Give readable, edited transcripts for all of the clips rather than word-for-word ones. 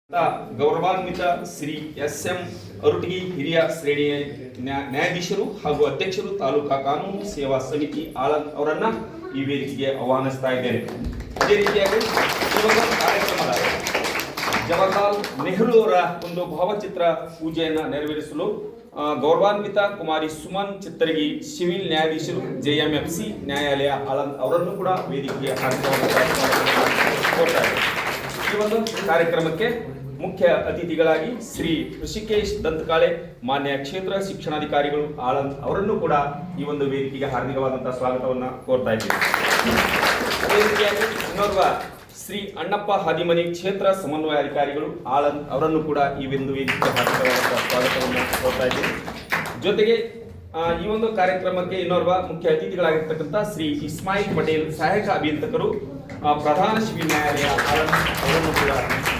ಗೌರವಾನ್ವಿತ ಶ್ರೀ ಎಸ್.ಎಂ. ಅರುಟಗಿ ಹಿರಿಯ ಶ್ರೇಣಿಯ ನ್ಯಾಯಾಧೀಶರು ಹಾಗೂ ಅಧ್ಯಕ್ಷರು ತಾಲೂಕಾ ಕಾನೂನು ಸೇವಾ ಸಮಿತಿ ಆಳಂದ್ ಅವರನ್ನ ಈ ವೇದಿಕೆಗೆ ಆಹ್ವಾನಿಸ್ತಾ ಇದ್ದೇನೆ. ಅದೇ ರೀತಿಯಾಗಿ ಕಾರ್ಯಕ್ರಮದ ಜವಾಹರ್ಲಾಲ್ ನೆಹರು ಅವರ ಒಂದು ಭಾವಚಿತ್ರ ಪೂಜೆಯನ್ನು ನೆರವೇರಿಸಲು ಗೌರವಾನ್ವಿತ ಕುಮಾರಿ ಸುಮನ್ ಚಿತ್ತರಗಿ ಸಿವಿಲ್ ನ್ಯಾಯಾಧೀಶರು JMFC ನ್ಯಾಯಾಲಯ ಆಳಂದ್ ಅವರನ್ನು ಕೂಡ ವೇದಿಕೆಗೆ ಕೋರ್ತಾರೆ. ಈ ಒಂದು ಕಾರ್ಯಕ್ರಮಕ್ಕೆ ಮುಖ್ಯ ಅತಿಥಿಗಳಾಗಿ ಶ್ರೀ ಋಷಿಕೇಶ್ ದಂತಕಾಳೆ ಮಾನ್ಯ ಕ್ಷೇತ್ರ ಶಿಕ್ಷಣಾಧಿಕಾರಿಗಳು ಆಳಂದ್ ಅವರನ್ನು ಕೂಡ ಈ ಒಂದು ವೇದಿಕೆಗೆ ಹಾರ್ದಿಕವಾದಂತಹ ಸ್ವಾಗತವನ್ನು ಕೋರ್ತಾ ಇದ್ದೇವೆ. ಅದೇ ರೀತಿಯಾಗಿ ಇನ್ನೋರ್ವ ಶ್ರೀ ಅಣ್ಣಪ್ಪ ಹಾದಿಮನಿ ಕ್ಷೇತ್ರ ಸಮನ್ವಯಾಧಿಕಾರಿಗಳು ಆಳಂದ್ ಅವರನ್ನು ಕೂಡ ಈ ಒಂದು ವೇದಿಕೆಗೆ ಹಾರ್ದಿಕವಾದಂತಹ ಸ್ವಾಗತವನ್ನು ಕೋರ್ತಾ ಇದ್ದೇವೆ. ಜೊತೆಗೆ ಈ ಒಂದು ಕಾರ್ಯಕ್ರಮಕ್ಕೆ ಇನ್ನೋರ್ವ ಮುಖ್ಯ ಅತಿಥಿಗಳಾಗಿರ್ತಕ್ಕಂಥ ಶ್ರೀ ಇಸ್ಮಾಯಿಲ್ ಪಟೇಲ್ ಸಹಾಯಕ ಅಭಿಯಂತಕರು ಪ್ರಧಾನ ಸಿವಿಲ್ ನ್ಯಾಯಾಲಯ ಅವರನ್ನು ಕೂಡ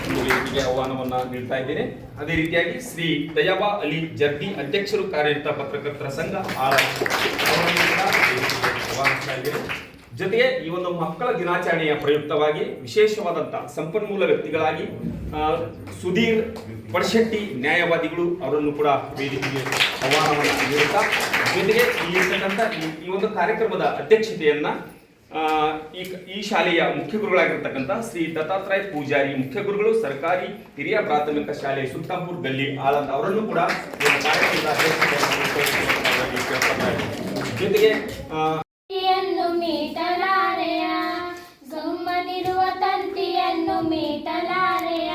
ಒಂದು ವೇದಿಕೆಗೆ ಆಹ್ವಾನವನ್ನ ನೀಡ್ತಾ ಇದ್ದೇನೆ. ಅದೇ ರೀತಿಯಾಗಿ ಶ್ರೀ ತಯ್ಯಬಾ ಅಲಿ ಜರ್ದಿ ಅಧ್ಯಕ್ಷರು ಕಾರ್ಯನಿರತ ಪತ್ರಕರ್ತರ ಸಂಘ ಆಹ್ವಾನಿಸ್ತಾ ಇದ್ದೇನೆ. ಜೊತೆಗೆ ಈ ಒಂದು ಮಕ್ಕಳ ದಿನಾಚರಣೆಯ ಪ್ರಯುಕ್ತವಾಗಿ ವಿಶೇಷವಾದಂತಹ ಸಂಪನ್ಮೂಲ ವ್ಯಕ್ತಿಗಳಾಗಿ ಸುಧೀರ್ ಪಡ್ಶೆಟ್ಟಿ ನ್ಯಾಯವಾದಿಗಳು ಅವರನ್ನು ಕೂಡ ವೇದಿಕೆಗೆ ಆಹ್ವಾನವನ್ನು ನೀಡುತ್ತಾ, ಜೊತೆಗೆ ಇಲ್ಲಿರ್ತಕ್ಕಂಥ ಈ ಒಂದು ಕಾರ್ಯಕ್ರಮದ ಅಧ್ಯಕ್ಷತೆಯನ್ನ ಈ ಶಾಲೆಯ ಮುಖ್ಯ ಗುರುಗಳಾಗಿರ್ತಕ್ಕಂಥ ಶ್ರೀ ದತ್ತಾತ್ರೇಯ ಪೂಜಾರಿ ಮುಖ್ಯ ಗುರುಗಳು ಸರ್ಕಾರಿ ಹಿರಿಯ ಪ್ರಾಥಮಿಕ ಶಾಲೆ ಸುಲ್ತಾನ್ಪುರ್ ಗಲ್ಲಿ ಆಳಂದ್ ಅವರನ್ನು ಕೂಡ ಕಾರ್ಯಕ್ರಮದ ಅಧ್ಯಕ್ಷತೆಯನ್ನು ಜೊತೆಗೆ ಮೀಟಲಾರೆಯ ಗಮ್ಮನಿರುವ ತಂತಿಯನ್ನು ಮೀಟಲಾರೆಯ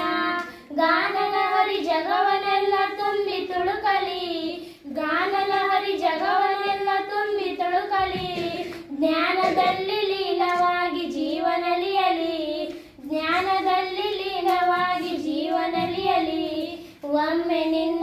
ಗಾನಲಹರಿ ಜಗವನೆಲ್ಲ ತುಂಬಿ ತುಳುಕಲಿ ಗಾನಲಹರಿ ಜಗವನೆಲ್ಲ ತುಂಬಿ ತುಳುಕಲಿ ಜ್ಞಾನದಲ್ಲಿ ಲೀನವಾಗಿ ಜೀವನಲಿಯಲಿ ಜ್ಞಾನದಲ್ಲಿ ಲೀನವಾಗಿ ಜೀವನಲಿಯಲಿ ಒಮ್ಮೆ ನಿನ್ನ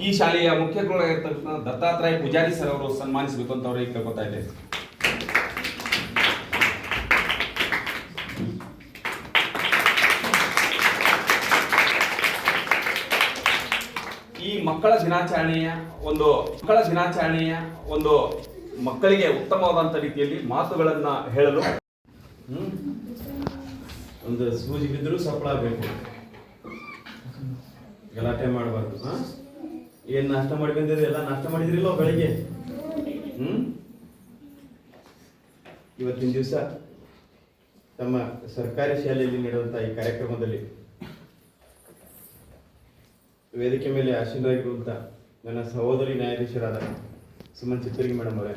ಈ ಶಾಲೆಯ ಮುಖ್ಯ ಗುರುಗಳಾಗಿರ್ತಕ್ಕಂಥ ದತ್ತಾತ್ರೇಯ ಪೂಜಾರಿ ಸರ್ ಅವರು ಸನ್ಮಾನಿಸಬೇಕು ಅಂತ ಅವರಿಗೆ ಕೇಳ್ಕೊತಾ ಇದ್ದೇವೆ. ಈ ಮಕ್ಕಳ ದಿನಾಚರಣೆಯ ಒಂದು ಮಕ್ಕಳಿಗೆ ಉತ್ತಮವಾದಂಥ ರೀತಿಯಲ್ಲಿ ಮಾತುಗಳನ್ನ ಹೇಳಲು ಒಂದು ಸೂಜಿ ಬಿದ್ದರೂ ಸಫಲ ಬೇಕು, ಗಲಾಟೆ ಮಾಡಬಾರ್ದು. ಏನ್ ನಾಷ್ಟ ಮಾಡಿ ಬಂದಿದ್ರಿ? ಎಲ್ಲ ನಾಷ್ಟ ಮಾಡಿದ್ರಿಲ್ಲೋ ಬೆಳಿಗ್ಗೆ? ಇವತ್ತಿನ ದಿವಸ ತಮ್ಮ ಸರ್ಕಾರಿ ಶಾಲೆಯಲ್ಲಿ ನಡೆಯುವಂತಹ ಈ ಕಾರ್ಯಕ್ರಮದಲ್ಲಿ ವೇದಿಕೆ ಮೇಲೆ ಆಶೀರ್ವಾಗಿರುವಂತ ನನ್ನ ಸಹೋದರಿ ನ್ಯಾಯಾಧೀಶರಾದ ಸುಮನ್ ಚಿತ್ತರಗಿ ಮೇಡಮ್ ಅವರೇ,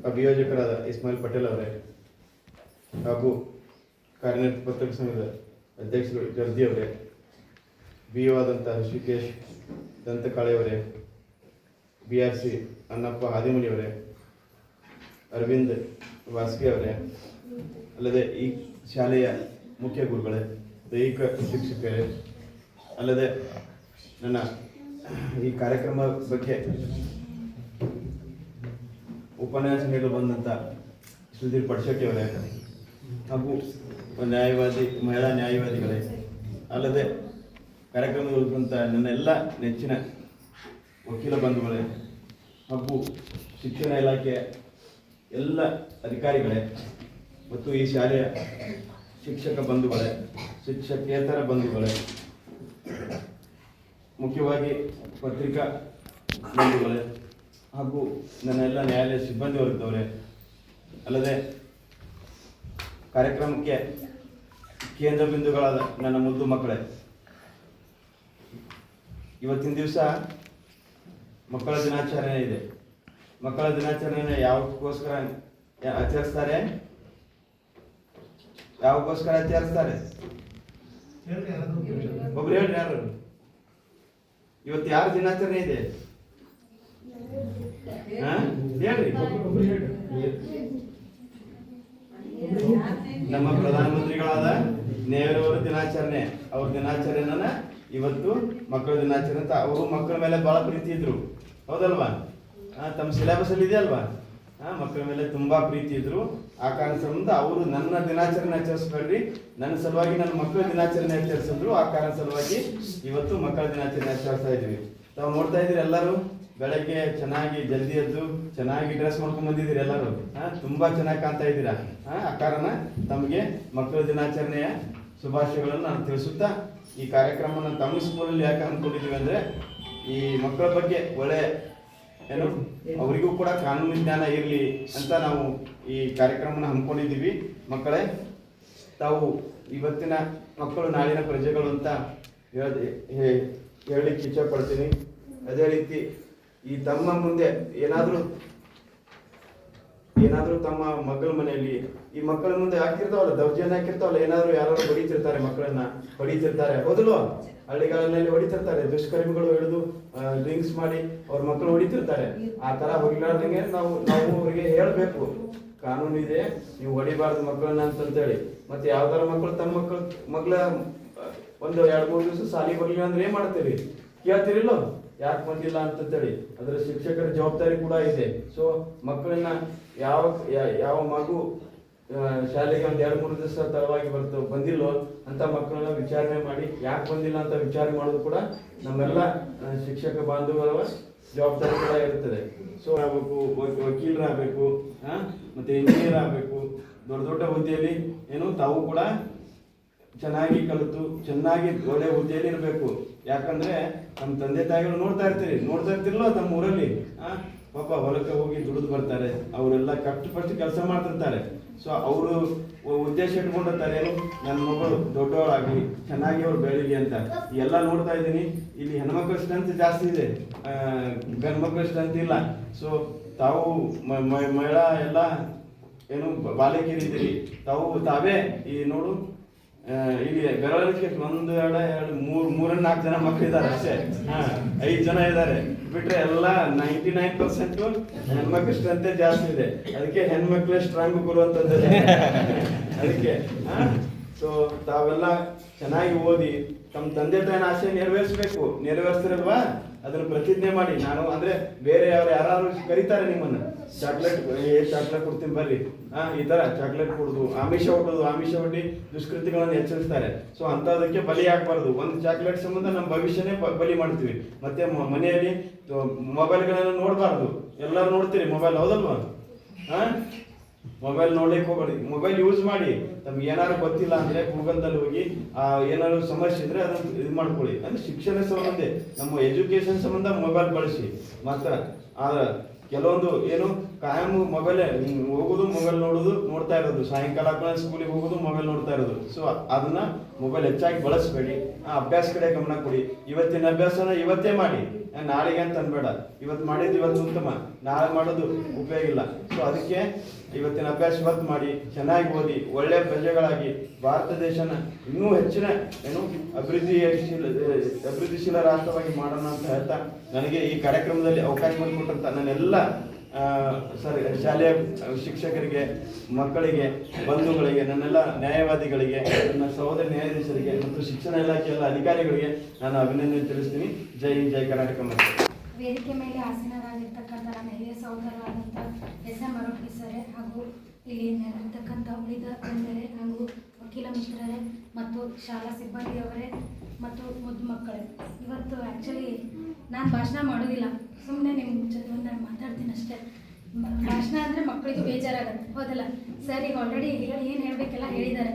ಅಭಿಯೋಜಕರಾದ ಇಸ್ಮಾಯಿಲ್ ಪಟೇಲ್ ಅವರೇ, ಹಾಗೂ ಕಾರ್ಯನಿರತ ಪತ್ರಕರ್ತರ ಸಂಘದ ಅಧ್ಯಕ್ಷರು ಜರ್ದಿ ಅವರೇ, BO ಆದಂಥ ಋಷಿಕೇಶ್ ದಂತಕಾಳೆಯವರೇ, BRC ಅಣ್ಣಪ್ಪ ಹಾದಿಮನಿಯವರೇ, ಅರವಿಂದ್ ವಾಸ್ಗೆ ಅವರೇ, ಅಲ್ಲದೆ ಈ ಶಾಲೆಯ ಮುಖ್ಯ ಗುರುಗಳೇ, ದೈಹಿಕ ಶಿಕ್ಷಕರೇ, ಅಲ್ಲದೆ ನನ್ನ ಈ ಕಾರ್ಯಕ್ರಮ ಬಗ್ಗೆ ಉಪನ್ಯಾಸ ನೀಡಲು ಬಂದಂಥ ಸುಧೀರ್ ಪಡ್ಶೆಟ್ಟಿ ಅವರೇ, ಹಾಗೂ ಮಹಿಳಾ ನ್ಯಾಯವಾದಿಗಳೇ, ಅಲ್ಲದೆ ಕಾರ್ಯಕ್ರಮದಂಥ ನನ್ನ ಎಲ್ಲ ನೆಚ್ಚಿನ ವಕೀಲ ಬಂಧುಗಳೇ ಹಾಗೂ ಶಿಕ್ಷಣ ಇಲಾಖೆಯ ಎಲ್ಲ ಅಧಿಕಾರಿಗಳೇ ಮತ್ತು ಈ ಶಾಲೆಯ ಶಿಕ್ಷಕ ಬಂಧುಗಳೇ, ಶಿಕ್ಷಕೇತರ ಬಂಧುಗಳೇ, ಮುಖ್ಯವಾಗಿ ಪತ್ರಿಕಾ ಬಂಧುಗಳೇ ಹಾಗೂ ನನ್ನೆಲ್ಲ ನ್ಯಾಯಾಲಯ ಸಿಬ್ಬಂದಿ ವರ್ಗದವರೇ, ಅಲ್ಲದೆ ಕಾರ್ಯಕ್ರಮಕ್ಕೆ ಕೇಂದ್ರ ಬಿಂದುಗಳಾದ ನನ್ನ ಮುದ್ದು ಮಕ್ಕಳೇ, ಇವತ್ತಿನ ದಿವಸ ಮಕ್ಕಳ ದಿನಾಚರಣೆ ಇದೆ. ಮಕ್ಕಳ ದಿನಾಚರಣೆ ಯಾವಕ್ಕೋಸ್ಕರ ಆಚರಿಸ್ತಾರೆ? ಯಾವಕ್ಕೋಸ್ಕರ ಆಚರಿಸ್ತಾರೆ? ಒಬ್ರು ಹೇಳ್ರಿ, ಯಾರು ಇವತ್ತು ಯಾರ ದಿನಾಚರಣೆ ಇದೆ? ಹೇಳ್ರಿ. ನಮ್ಮ ಪ್ರಧಾನಮಂತ್ರಿಗಳಾದ ನೆಹರು ಅವರ ದಿನಾಚರಣೆ. ಅವ್ರ ದಿನಾಚರಣೆನ ಇವತ್ತು ಮಕ್ಕಳ ದಿನಾಚರಣೆ ಅಂತ. ಅವರು ಮಕ್ಕಳ ಮೇಲೆ ಬಹಳ ಪ್ರೀತಿ ಇದ್ರು, ಹೌದಲ್ವಾ? ತಮ್ಮ ಸಿಲೆಬಸ್ ಅಲ್ಲಿ ಇದೆ ಅಲ್ವಾ? ಮಕ್ಕಳ ಮೇಲೆ ತುಂಬಾ ಪ್ರೀತಿ ಇದ್ರು. ಆ ಕಾರಣ ಸಂಬಂಧ ಅವರು ನನ್ನ ದಿನಾಚರಣೆ ಆಚರಿಸ್ಬೇಡ್ರಿ, ನನ್ನ ಸಲುವಾಗಿ ನನ್ನ ಮಕ್ಕಳ ದಿನಾಚರಣೆ ಆಚರಿಸಿದ್ರು. ಆ ಕಾರಣ ಸಲುವಾಗಿ ಇವತ್ತು ಮಕ್ಕಳ ದಿನಾಚರಣೆ ಆಚರಿಸ್ತಾ ಇದೀವಿ. ತಾವು ನೋಡ್ತಾ ಇದ್ದೀರಿ, ಎಲ್ಲರೂ ಬೆಳಗ್ಗೆ ಚೆನ್ನಾಗಿ ಜಲ್ದಿ ಎದ್ದು ಚೆನ್ನಾಗಿ ಡ್ರೆಸ್ ಮಾಡ್ಕೊಂಡ್ ಬಂದಿದ್ದೀರಿ. ಎಲ್ಲರೂ ತುಂಬಾ ಚೆನ್ನಾಗಿ ಕಾಣ್ತಾ ಇದ್ದೀರಾ. ಆ ಕಾರಣ ತಮಗೆ ಮಕ್ಕಳ ದಿನಾಚರಣೆಯ ಶುಭಾಶಯಗಳನ್ನು ನಾನು ತಿಳಿಸುತ್ತಾ, ಈ ಕಾರ್ಯಕ್ರಮ ತಮ್ಮ ಸ್ಕೂಲಲ್ಲಿ ಯಾಕೆ ಹಮ್ಮಿಕೊಂಡಿದ್ದೀವಿ ಅಂದ್ರೆ, ಈ ಮಕ್ಕಳ ಬಗ್ಗೆ ಒಳ್ಳೆ ಏನು ಅವರಿಗೂ ಕೂಡ ಕಾನೂನು ಜ್ಞಾನ ಇರಲಿ ಅಂತ ನಾವು ಈ ಕಾರ್ಯಕ್ರಮನ ಹಮ್ಮಿಕೊಂಡಿದ್ದೀವಿ. ಮಕ್ಕಳೇ, ತಾವು ಇವತ್ತಿನ ಮಕ್ಕಳು ನಾಳಿನ ಪ್ರಜೆಗಳು ಅಂತ ಹೇಳಲಿಕ್ಕೆ ಇಚ್ಛೆ ಪಡ್ತೀನಿ. ಅದೇ ರೀತಿ ಈ ತಮ್ಮ ಮುಂದೆ ಏನಾದರೂ ತಮ್ಮ ಮಕ್ಕಳ ಮನೆಯಲ್ಲಿ ಈ ಮಕ್ಕಳ ಮುಂದೆ ಹಾಕಿರ್ತಾವಲ್ಲ, ದೌರ್ಜನ್ಯ ಹಾಕಿರ್ತಾವಲ್ಲ, ಏನಾದ್ರು ಯಾರು ಹೊಡಿತಿರ್ತಾರೆ, ಮಕ್ಕಳನ್ನ ಹೊಡಿತಿರ್ತಾರೆ, ಹೌದಲ್ವ? ಹಳ್ಳಿಗಳಲ್ಲಿ ಹೊಡಿತಿರ್ತಾರೆ, ದುಷ್ಕರ್ಮಿಗಳು ಹಿಡಿದು ಡ್ರಿಂಕ್ಸ್ ಮಾಡಿ ಅವ್ರ ಮಕ್ಕಳು ಹೊಡಿತಿರ್ತಾರೆ. ಆ ತರ ಹೊಡಿಲಾರ್ದಂಗೆ ನಾವು ಅವರಿಗೆ ಹೇಳ್ಬೇಕು, ಕಾನೂನು ಇದೆ, ನೀವು ಹೊಡಿಬಾರ್ದು ಮಕ್ಕಳನ್ನ ಅಂತಂತೇಳಿ. ಮತ್ತೆ ಯಾವ್ದಾರ ಮಕ್ಕಳು ತಮ್ಮ ಮಕ್ಕಳ ಒಂದು 2-3 ದಿವಸ ಸಾಲಿಗೆ ಬರ್ಲಿಲ್ಲ ಅಂದ್ರೆ ಏನ್ ಮಾಡ್ತೀರಿ? ಕೇಳ್ತಿರಿಲ್ಲೋ ಯಾಕೆ ಬಂದಿಲ್ಲ ಅಂತಂತೇಳಿ. ಅದರ ಶಿಕ್ಷಕರ ಜವಾಬ್ದಾರಿ ಕೂಡ ಇದೆ. ಸೊ ಮಕ್ಕಳನ್ನ ಯಾವ ಮಗು ಶಾಲೆಗೆ ಒಂದು 2-3 ದಿವಸ ತಡವಾಗಿ ಬಂದಿಲ್ಲೋ ಅಂತ ಮಕ್ಕಳನ್ನ ವಿಚಾರಣೆ ಮಾಡಿ ಯಾಕೆ ಬಂದಿಲ್ಲ ಅಂತ ವಿಚಾರ ಮಾಡೋದು ಕೂಡ ನಮ್ಮೆಲ್ಲ ಶಿಕ್ಷಕ ಬಾಂಧವರ ಜವಾಬ್ದಾರಿ ಕೂಡ ಇರುತ್ತದೆ. ಸೊ ಆಗಬೇಕು, ವಕೀಲರಾಗಬೇಕು, ಮತ್ತೆ ಇಂಜಿನಿಯರ್ ಆಗಬೇಕು, ದೊಡ್ಡ ಹುದ್ದೆಯಲ್ಲಿ ಏನು ತಾವು ಕೂಡ ಚೆನ್ನಾಗಿ ಕಲಿತು ಚೆನ್ನಾಗಿ ಒಳ್ಳೆ ಹುದ್ದೆಯಲ್ಲಿ ಇರಬೇಕು. ಯಾಕಂದ್ರೆ ನಮ್ಮ ತಂದೆ ತಾಯಿಗಳು ನೋಡ್ತಾ ಇರ್ತಿರಲ್ಲ ತಮ್ಮ ಊರಲ್ಲಿ, ಪಾಪ ಹೊಲಕ್ಕೆ ಹೋಗಿ ದುಡಿದು ಬರ್ತಾರೆ, ಅವರೆಲ್ಲ ಕಷ್ಟಪಟ್ಟು ಕೆಲಸ ಮಾಡ್ತಿರ್ತಾರೆ. ಸೊ ಅವರು ಉದ್ದೇಶ ಇಟ್ಕೊಂಡಿರ್ತಾರೆ, ಏನು ನನ್ನ ಮಗಳು ದೊಡ್ಡವಳಾಗಿ ಚೆನ್ನಾಗಿ ಅವ್ರು ಬೆಳೀಲಿ ಅಂತ. ಎಲ್ಲ ನೋಡ್ತಾ ಇದ್ದೀನಿ, ಇಲ್ಲಿ ಹೆಣ್ಮಕ್ಳ ಸ್ಟ್ರೆಂತ್ ಜಾಸ್ತಿ ಇದೆ, ಗಂಡು ಮಕ್ಳ ಸ್ಟ್ರೆಂತ್ ಇಲ್ಲ. ಸೊ ತಾವು ಮಹಿಳಾ ಎಲ್ಲ ಏನು ಬಾಲಕಿಯರಿದ್ದೀರಿ, ತಾವೇ ಈ ನೋಡು ಇಲ್ಲಿ ಬೆರಳಿಗೆ 1, 2, 3, 4 ಜನ ಮಕ್ಕಳಿದ್ದಾರೆ ಅಷ್ಟೇ. 5 ಜನ ಇದ್ದಾರೆ ಬಿಟ್ರೆ ಎಲ್ಲ 99% ಹೆಣ್ಮಕ್ಳ ಸ್ಟ್ರೆಂತ್ ಜಾಸ್ತಿ ಇದೆ. ಅದಕ್ಕೆ ಹೆಣ್ಮಕ್ಳೇ ಸ್ಟ್ರಾಂಗ್ ಬರುವಂತದ್ದು. ಅದಕ್ಕೆ ಸೊ ತಾವೆಲ್ಲ ಚೆನ್ನಾಗಿ ಓದಿ ತಮ್ಮ ತಂದೆ ತಾಯಿನ ಆಸೆ ನೆರವೇರಿಸ್ತಿರಲ್ವಾ? ಅದನ್ನು ಪ್ರತಿಜ್ಞೆ ಮಾಡಿ. ನಾನು ಅಂದ್ರೆ ಬೇರೆ ಯಾರು ಕರೀತಾರೆ ನಿಮ್ಮನ್ನ, ಚಾಕ್ಲೇಟ್ ಕೊಡ್ತೀನಿ ಬರ್ರಿ, ಈ ತರ ಚಾಕ್ಲೇಟ್ ಕೊಡುದು, ಆಮಿಷ ಒಡ್ಡಿ ದುಷ್ಕೃತಿಗಳನ್ನು ಎಚ್ಚರಿಸ್ತಾರೆ. ಸೊ ಅಂತದಕ್ಕೆ ಬಲಿ ಆಗ್ಬಾರ್ದು. ಒಂದು ಚಾಕ್ಲೇಟ್ ಸಂಬಂಧ ನಮ್ಮ ಭವಿಷ್ಯನೇ ಬಲಿ ಮಾಡ್ತೀವಿ. ಮತ್ತೆ ಮನೆಯಲ್ಲಿ ಮೊಬೈಲ್ಗಳನ್ನ ನೋಡಬಾರ್ದು. ಎಲ್ಲರೂ ನೋಡ್ತೀರಿ ಮೊಬೈಲ್, ಹೌದಲ್ವಾ? ಮೊಬೈಲ್ ನೋಡ್ಲಿಕ್ಕೆ ಹೋಗ್ಬೇಡಿ, ಮೊಬೈಲ್ ಯೂಸ್ ಮಾಡಿ. ತಮ್ಗೆ ಏನಾದ್ರು ಗೊತ್ತಿಲ್ಲ ಅಂದ್ರೆ ಗೂಗಲ್ದಲ್ಲಿ ಹೋಗಿ ಏನಾದ್ರು ಸಮಸ್ಯೆ ಇದ್ರೆ ಅದನ್ನ ಇದು ಮಾಡ್ಕೊಳ್ಳಿ. ಅಂದ್ರೆ ಶಿಕ್ಷಣ ಸಂಬಂಧ, ನಮ್ಮ ಎಜುಕೇಶನ್ ಸಂಬಂಧ ಮೊಬೈಲ್ ಬಳಸಿ ಮಾತ್ರ. ಆದ್ರೆ ಕೆಲವೊಂದು ಏನು ಕಾಯಂ ಮೊಬೈಲ್ ಹೋಗೋದು, ಮೊಬೈಲ್ ನೋಡ್ತಾ ಇರೋದು, ಸಾಯಂಕಾಲ ಸ್ಕೂಲಿಗೆ ಹೋಗೋದು, ಮೊಬೈಲ್ ನೋಡ್ತಾ ಇರೋದು. ಸೊ ಅದನ್ನ ಮೊಬೈಲ್ ಹೆಚ್ಚಾಗಿ ಬಳಸಬೇಡಿ. ಅಭ್ಯಾಸ ಕಡೆ ಗಮನ ಕೊಡಿ. ಇವತ್ತಿನ ಅಭ್ಯಾಸನ ಇವತ್ತೇ ಮಾಡಿ, ನಾಳೆಗೆ ಅಂತ ಅನ್ಬೇಡ. ಇವತ್ತು ಮಾಡಿದ್ದು ಇವತ್ತು ಉತ್ತಮ, ನಾಳೆ ಮಾಡೋದು ಉಪಯೋಗ ಇಲ್ಲ. ಸೊ ಅದಕ್ಕೆ ಇವತ್ತಿನ ಅಭ್ಯಾಸ ಇವತ್ತು ಮಾಡಿ, ಚೆನ್ನಾಗಿ ಓದಿ, ಒಳ್ಳೆ ಪ್ರಜೆಗಳಾಗಿ ಭಾರತ ದೇಶನ ಇನ್ನೂ ಹೆಚ್ಚಿನ ಏನು ಅಭಿವೃದ್ಧಿಶೀಲ ರಾಷ್ಟ್ರವಾಗಿ ಮಾಡೋಣ ಅಂತ ಹೇಳ್ತಾ, ನನಗೆ ಈ ಕಾರ್ಯಕ್ರಮದಲ್ಲಿ ಅವಕಾಶ ಮಾಡಿಕೊಟ್ಟಂತ ನನ್ನೆಲ್ಲ ಶಾಲೆಯ ಶಿಕ್ಷಕರಿಗೆ, ಮಕ್ಕಳಿಗೆ, ಬಂಧುಗಳಿಗೆ, ನನ್ನೆಲ್ಲ ನ್ಯಾಯವಾದಿಗಳಿಗೆ, ನನ್ನ ಸಹೋದರ ನ್ಯಾಯಾಧೀಶರಿಗೆ ಮತ್ತು ಶಿಕ್ಷಣ ಇಲಾಖೆಯ ಅಧಿಕಾರಿಗಳಿಗೆ ನಾನು ಅಭಿನಂದನೆ ತಿಳಿಸ್ತೀನಿ. ಜೈ ಹಿಂದ್, ಜೈ ಕರ್ನಾಟಕ. ವೇದಿಕೆ ಮೇಲೆ ಆಸೀನರಾಗಿರ್ತಕ್ಕಂಥ ನನ್ನ ಹಿರಿಯ ಸಹೋದರರಾದಂಥ SM ಆರೋಪಿ ಸರೇ ಹಾಗೂ ಇಲ್ಲಿ ನೆರೆದಿರ್ತಕ್ಕಂಥ ಉಳಿದ ಬಂದರೆ ಹಾಗೂ ವಕೀಲ ಮಿತ್ರರೇ ಮತ್ತು ಶಾಲಾ ಸಿಬ್ಬಂದಿಯವರೇ ಮತ್ತು ಮುದ್ದು ಮಕ್ಕಳೇ, ಇವತ್ತು ಆ್ಯಕ್ಚುಲಿ ನಾನು ಭಾಷಣ ಮಾಡೋದಿಲ್ಲ, ಸುಮ್ಮನೆ ನಿಮ್ಮ ಜೊತೆ ಮಾತಾಡ್ತೀನಿ ಅಷ್ಟೇ. ಭಾಷಣ ಅಂದರೆ ಮಕ್ಕಳಿಗೂ ಬೇಜಾರಾಗುತ್ತೆ, ಹೌದಲ್ಲ ಸರ್? ಈಗ ಆಲ್ರೆಡಿ ಏನು ಹೇಳಬೇಕೆಲ್ಲ ಹೇಳಿದ್ದಾರೆ.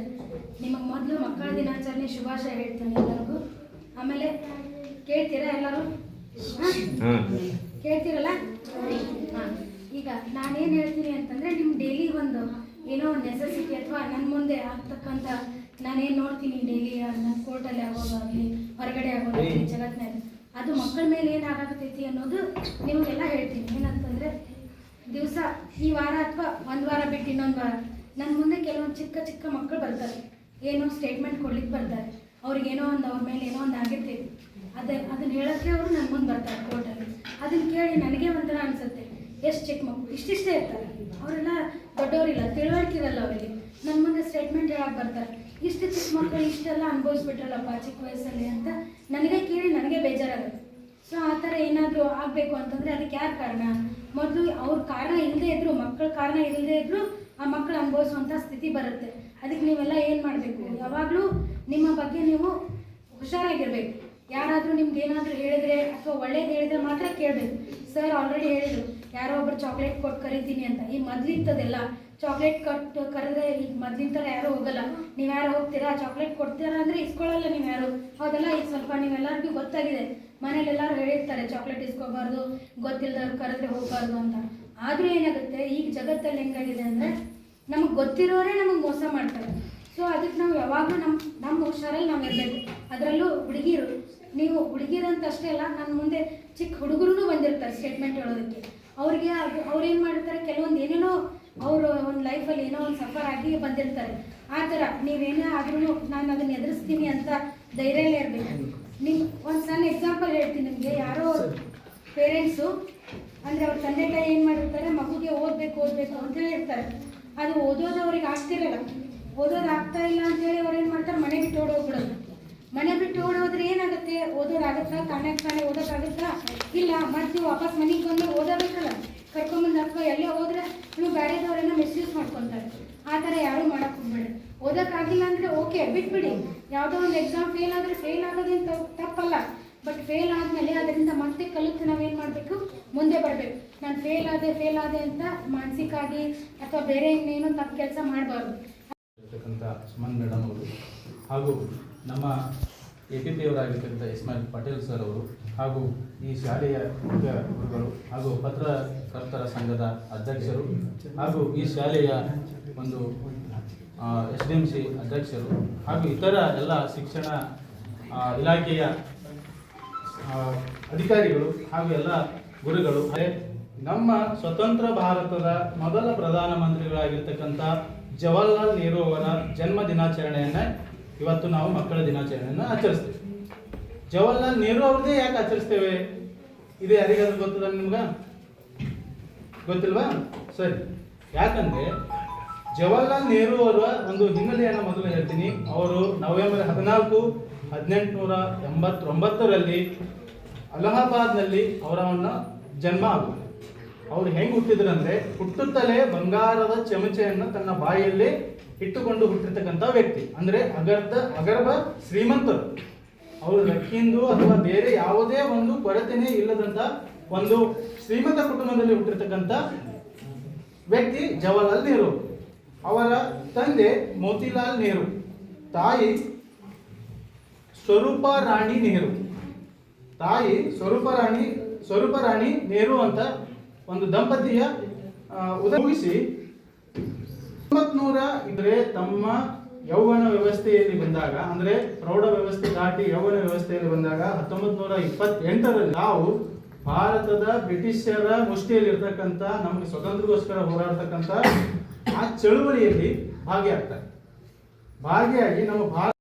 ನಿಮಗೆ ಮೊದಲು ಮಕ್ಕಳ ದಿನಾಚರಣೆ ಶುಭಾಶಯ ಹೇಳ್ತೀನಿ ಎಲ್ಲರಿಗೂ. ಆಮೇಲೆ ಕೇಳ್ತೀರಾ ಎಲ್ಲರೂ? ಕೇಳ್ತೀರಲ್ಲ? ಹಾಂ. ಈಗ ನಾನೇನು ಹೇಳ್ತೀನಿ ಅಂತಂದರೆ, ನಿಮ್ಮ ಡೈಲಿ ಒಂದು ಏನೋ ಒಂದು ನೆಸೆಸಿಟಿ ಅಥವಾ ನನ್ನ ಮುಂದೆ ಆಗ್ತಕ್ಕಂಥ ನಾನೇನು ನೋಡ್ತೀನಿ ಡೈಲಿ ನನ್ನ ಕೋರ್ಟಲ್ಲಿ ಆಗೋದಾಗಲಿ, ಹೊರಗಡೆ ಆಗೋದಾಗಲಿ, ಜಗತ್ತಿನಲ್ಲಿ ಅದು ಮಕ್ಕಳ ಮೇಲೆ ಏನಾಗತೈತಿ ಅನ್ನೋದು ನಿಮಗೆಲ್ಲ ಹೇಳ್ತೀನಿ. ಏನಂತಂದರೆ, ದಿವಸ ಈ ವಾರ ಅಥವಾ ಒಂದು ವಾರ ಬಿಟ್ಟು ಇನ್ನೊಂದು ವಾರ ನನ್ನ ಮುಂದೆ ಕೆಲವೊಂದು ಚಿಕ್ಕ ಚಿಕ್ಕ ಮಕ್ಕಳು ಬರ್ತಾರೆ, ಏನೋ ಸ್ಟೇಟ್ಮೆಂಟ್ ಕೊಡ್ಲಿಕ್ಕೆ ಬರ್ತಾರೆ. ಅವ್ರಿಗೇನೋ ಒಂದು ಅವ್ರ ಮೇಲೆ ಏನೋ ಒಂದು ಆಗಿರ್ತೈತಿ, ಅದನ್ನು ಹೇಳೋಕ್ಕೆ ಅವರು ನನ್ನ ಮುಂದೆ ಬರ್ತಾರೆ ಕೋರ್ಟಲ್ಲಿ. ಅದನ್ನು ಕೇಳಿ ನನಗೆ ಒಂಥರ ಅನಿಸುತ್ತೆ, ಎಷ್ಟು ಚಿಕ್ಕ ಮಕ್ಕಳು ಇಷ್ಟಿಷ್ಟೇ ಇರ್ತಾರೆ, ಅವರೆಲ್ಲ ದೊಡ್ಡವರಿಲ್ಲ, ತಿಳುವಳಿಕೆ ಇರಲ್ಲ ಅವರಿಗೆ. ನನ್ನ ಮುಂದೆ ಸ್ಟೇಟ್ಮೆಂಟ್ ಹೇಳಕ್ಕೆ ಬರ್ತಾರೆ, ಇಷ್ಟು ಚಿಕ್ಕ ಮಕ್ಕಳು ಇಷ್ಟೆಲ್ಲ ಅನುಭವಿಸ್ಬಿಟ್ರಲ್ಲಪ್ಪ ಚಿಕ್ಕ ವಯಸ್ಸಲ್ಲಿ ಅಂತ ನನಗೆ ಕೇಳಿ ನನಗೆ ಬೇಜಾರಾಗುತ್ತೆ. ಸೊ ಆ ಥರ ಏನಾದರೂ ಆಗಬೇಕು ಅಂತಂದರೆ ಅದಕ್ಕೆ ಯಾರು ಕಾರಣ? ಮೊದಲು ಅವ್ರ ಕಾರಣ ಇಲ್ಲದೆ ಇದ್ದರೂ, ಮಕ್ಕಳ ಕಾರಣ ಇಲ್ಲದೆ ಇದ್ದರೂ ಆ ಮಕ್ಕಳು ಅನುಭವಿಸುವಂಥ ಸ್ಥಿತಿ ಬರುತ್ತೆ. ಅದಕ್ಕೆ ನೀವೆಲ್ಲ ಏನು ಮಾಡಬೇಕು, ಯಾವಾಗಲೂ ನಿಮ್ಮ ಬಗ್ಗೆ ನೀವು ಹುಷಾರಾಗಿರಬೇಕು. ಯಾರಾದರೂ ನಿಮ್ಗೆ ಏನಾದರೂ ಹೇಳಿದ್ರೆ ಅಥವಾ ಒಳ್ಳೇದು ಹೇಳಿದ್ರೆ ಮಾತ್ರ ಕೇಳಬೇಕು. ಸರ್ ಆಲ್ರೆಡಿ ಹೇಳಿದರು, ಯಾರೋ ಒಬ್ಬರು ಚಾಕ್ಲೇಟ್ ಕೊಟ್ಟು ಕರಿತೀನಿ ಅಂತ. ಈ ಮೊದಲಿಂಥದ್ದೆಲ್ಲ ಚಾಕ್ಲೇಟ್ ಕೊಟ್ಟು ಕರೆದ್ರೆ ಈಗ ಮೊದಲಿನ ಥರ ಯಾರೂ ಹೋಗಲ್ಲ. ನೀವು ಯಾರು ಹೋಗ್ತೀರಾ ಚಾಕ್ಲೇಟ್ ಕೊಡ್ತೀರಾ ಅಂದರೆ ಇಸ್ಕೊಳ್ಳಲ್ಲ ನೀವು ಯಾರು, ಹೌದಲ್ಲ? ಈಗ ಸ್ವಲ್ಪ ನೀವೆಲ್ಲರಿಗೂ ಗೊತ್ತಾಗಿದೆ, ಮನೇಲಿ ಎಲ್ಲರೂ ಹೇಳಿರ್ತಾರೆ ಚಾಕ್ಲೇಟ್ ಇಸ್ಕೋಬಾರ್ದು, ಗೊತ್ತಿಲ್ಲದವ್ರು ಕರೆದ್ರೆ ಹೋಗಬಾರ್ದು ಅಂತ. ಆದರೂ ಏನಾಗುತ್ತೆ, ಈಗ ಜಗತ್ತಲ್ಲಿ ಹೆಂಗಾಗಿದೆ ಅಂದರೆ ನಮಗೆ ಗೊತ್ತಿರೋರೇ ನಮಗೆ ಮೋಸ ಮಾಡ್ತಾರೆ. ಸೊ ಅದಕ್ಕೆ ನಾವು ಯಾವಾಗಲೂ ನಮ್ಮ ಹುಷಾರಲ್ಲಿ ನಾವು ಇರಬೇಕು. ಅದರಲ್ಲೂ ಹುಡುಗಿರು, ನೀವು ಹುಡುಗಿರಂತ ಅಷ್ಟೇ ಅಲ್ಲ, ನನ್ನ ಮುಂದೆ ಚಿಕ್ಕ ಹುಡುಗರೂ ಬಂದಿರ್ತಾರೆ ಸ್ಟೇಟ್ಮೆಂಟ್ ಹೇಳೋದಕ್ಕೆ. ಅವ್ರಿಗೆ ಅವ್ರೇನು ಮಾಡಿರ್ತಾರೆ, ಕೆಲವೊಂದು ಏನೇನೋ ಅವರು ಒಂದು ಲೈಫಲ್ಲಿ ಏನೋ ಒಂದು ಸಫರ್ ಆಗಿ ಬಂದಿರ್ತಾರೆ. ಆ ಥರ ನೀವೇನೇ ಆದ್ರೂ ನಾನು ಅದನ್ನು ಎದುರಿಸ್ತೀನಿ ಅಂತ ಧೈರ್ಯಲ್ಲೇ ಇರಬೇಕು. ನಿಮ್ಮ ಒಂದು ಸಣ್ಣ ಎಕ್ಸಾಂಪಲ್ ಹೇಳ್ತೀನಿ ನಿಮಗೆ. ಯಾರೋ ಪೇರೆಂಟ್ಸು ಅಂದರೆ ಅವ್ರ ತಂದೆ ತಾಯಿ ಏನು ಮಾಡಿರ್ತಾರೆ, ಮಗುಗೆ ಓದಬೇಕು ಅಂತ ಹೇಳಿರ್ತಾರೆ. ಅದು ಓದೋದು ಅವ್ರಿಗೆ ಆಗ್ತಿರಲ್ಲ, ಓದೋದು ಆಗ್ತಾ ಇಲ್ಲ ಅಂತೇಳಿ ಅವ್ರು ಏನು ಮಾಡ್ತಾರೆ, ಮನೆ ಬಿಟ್ಟು ಓಡೋಗ್ಬಿಡೋದು. ಮನೆ ಬಿಟ್ಟು ಓಡೋದ್ರೆ ಏನಾಗುತ್ತೆ, ಓದೋದಾಗುತ್ತಾ? ತಾನೇ ಓದೋಕ್ಕಾಗುತ್ತಾ? ಇಲ್ಲ. ಮತ್ತು ನೀವು ವಾಪಸ್ ಮನೆಗೆ ಬಂದು ಓದಬೇಕಲ್ಲ, ಕರ್ಕೊಂಬಂದು ಅಥವಾ ಎಲ್ಲೇ ಹೋದ್ರೆ ನೀವು ಬೇರೆದವ್ರನ್ನ ಮಿಸ್ಯೂಸ್ ಮಾಡ್ಕೊತಾರೆ. ಆ ಥರ ಯಾರೂ ಮಾಡೋಕ್ಕೆ ಹೋಗ್ಬೇಡಿ. ಓದೋಕ್ಕಾಗಿಲ್ಲ ಅಂದರೆ ಓಕೆ ಬಿಟ್ಬಿಡಿ. ಯಾವುದೋ ಒಂದು ಎಕ್ಸಾಮ್ ಫೇಲ್ ಆದರೆ ಫೇಲ್ ಆಗೋದೇನು ತಪ್ಪಲ್ಲ. ಬಟ್ ಫೇಲ್ ಆದಮೇಲೆ ಅದರಿಂದ ಮತ್ತೆ ಕಲಿತು ನಾವೇನು ಮಾಡಬೇಕು, ಮುಂದೆ ಬರಬೇಕು. ನಾನು ಫೇಲ್ ಆದೆ ಅಂತ ಮಾನಸಿಕವಾಗಿ ಅಥವಾ ಬೇರೆ ಇನ್ನೇನು ತಪ್ಪು ಕೆಲಸ ಮಾಡಬಾರ್ದು. ಸುಮನ್ ಮೇಡಮ್ ಅವರು ಹಾಗೂ ನಮ್ಮ APP ಅವರಾಗಿರ್ತಕ್ಕಂಥ ಇಸ್ಮಾಯಿಲ್ ಪಾಟೀಲ್ ಸರ್ ಅವರು ಹಾಗೂ ಈ ಶಾಲೆಯ ಮುಖ್ಯ ಗುರುಗಳು ಹಾಗೂ ಪತ್ರಕರ್ತರ ಸಂಘದ ಅಧ್ಯಕ್ಷರು ಹಾಗೂ ಈ ಶಾಲೆಯ ಒಂದು SDMC ಅಧ್ಯಕ್ಷರು ಹಾಗೂ ಇತರ ಎಲ್ಲ ಶಿಕ್ಷಣ ಇಲಾಖೆಯ ಅಧಿಕಾರಿಗಳು ಹಾಗೂ ಎಲ್ಲ ಗುರುಗಳು, ನಮ್ಮ ಸ್ವತಂತ್ರ ಭಾರತದ ಮೊದಲ ಪ್ರಧಾನಮಂತ್ರಿಗಳಾಗಿರ್ತಕ್ಕಂಥ ಜವಾಹರ್ಲಾಲ್ ನೆಹರು ಅವರ ಜನ್ಮ ದಿನಾಚರಣೆಯನ್ನು ಇವತ್ತು ನಾವು ಮಕ್ಕಳ ದಿನಾಚರಣೆಯನ್ನು ಆಚರಿಸ್ತೇವೆ. ಜವಾಹರ್ಲಾಲ್ ನೆಹರು ಅವ್ರದ್ದೇ ಯಾಕೆ ಆಚರಿಸ್ತೇವೆ? ಇದು ಯಾರಿಗಾದ್ರೂ ಗೊತ್ತದ ನಿಮ್ಗೆ? ಗೊತ್ತಿಲ್ವಾ? ಸರಿ. ಯಾಕಂದ್ರೆ ಜವಾಹರ್ಲಾಲ್ ನೆಹರು ಅವರ ಒಂದು ಹಿನ್ನೆಲೆಯನ್ನು ಮೊದಲು ಹೇಳ್ತೀನಿ. ಅವರು ನವೆಂಬರ್ 14, 1889ರಲ್ಲಿ ಅಲಹಾಬಾದ್ನಲ್ಲಿ ಅವರವನ್ನ ಜನ್ಮ ಆಗುತ್ತೆ. ಅವ್ರು ಹೆಂಗೆ ಹುಟ್ಟಿದ್ರಂದ್ರೆ, ಹುಟ್ಟುತ್ತಲೇ ಬಂಗಾರದ ಚಮಚೆಯನ್ನು ತನ್ನ ಬಾಯಲ್ಲಿ ಇಟ್ಟುಕೊಂಡು ಹುಟ್ಟಿರ್ತಕ್ಕಂಥ ವ್ಯಕ್ತಿ. ಅಂದ್ರೆ ಅಗರ್ಭ ಶ್ರೀಮಂತರು. ಅವರು ಲಕ್ಕಿಂದು ಅಥವಾ ಬೇರೆ ಯಾವುದೇ ಒಂದು ಕೊರತೆನೇ ಇಲ್ಲದಂತ ಒಂದು ಶ್ರೀಮಂತ ಕುಟುಂಬದಲ್ಲಿ ಹುಟ್ಟಿರ್ತಕ್ಕಂಥ ವ್ಯಕ್ತಿ ಜವಾಹರ್ಲಾಲ್ ನೆಹರು. ಅವರ ತಂದೆ ಮೋತಿಲಾಲ್ ನೆಹರು, ತಾಯಿ ಸ್ವರೂಪ ರಾಣಿ ನೆಹರು. ತಾಯಿ ಸ್ವರೂಪ ರಾಣಿ ನೆಹರು ಅಂತ ಒಂದು ದಂಪತಿಯ ಮುಗಿಸಿ 1900 ಇದ್ರೆ ತಮ್ಮ ಯೌವನ ವ್ಯವಸ್ಥೆಯಲ್ಲಿ ಬಂದಾಗ, ಅಂದ್ರೆ ಪ್ರೌಢ ವ್ಯವಸ್ಥೆ ದಾಟಿ ಯೌವನ ವ್ಯವಸ್ಥೆಯಲ್ಲಿ ಬಂದಾಗ 1928ರಲ್ಲಿ ನಾವು ಭಾರತದ ಬ್ರಿಟಿಷರ ಮುಷ್ಟಿಯಲ್ಲಿ ಇರ್ತಕ್ಕಂಥ ನಮಗೆ ಸ್ವತಂತ್ರಗೋಸ್ಕರ ಹೋರಾಡ್ತಕ್ಕಂಥ ಆ ಚಳುವಳಿಯಲ್ಲಿ ಭಾಗಿಯಾಗಿ ನಮ್ಮ ಭಾರತ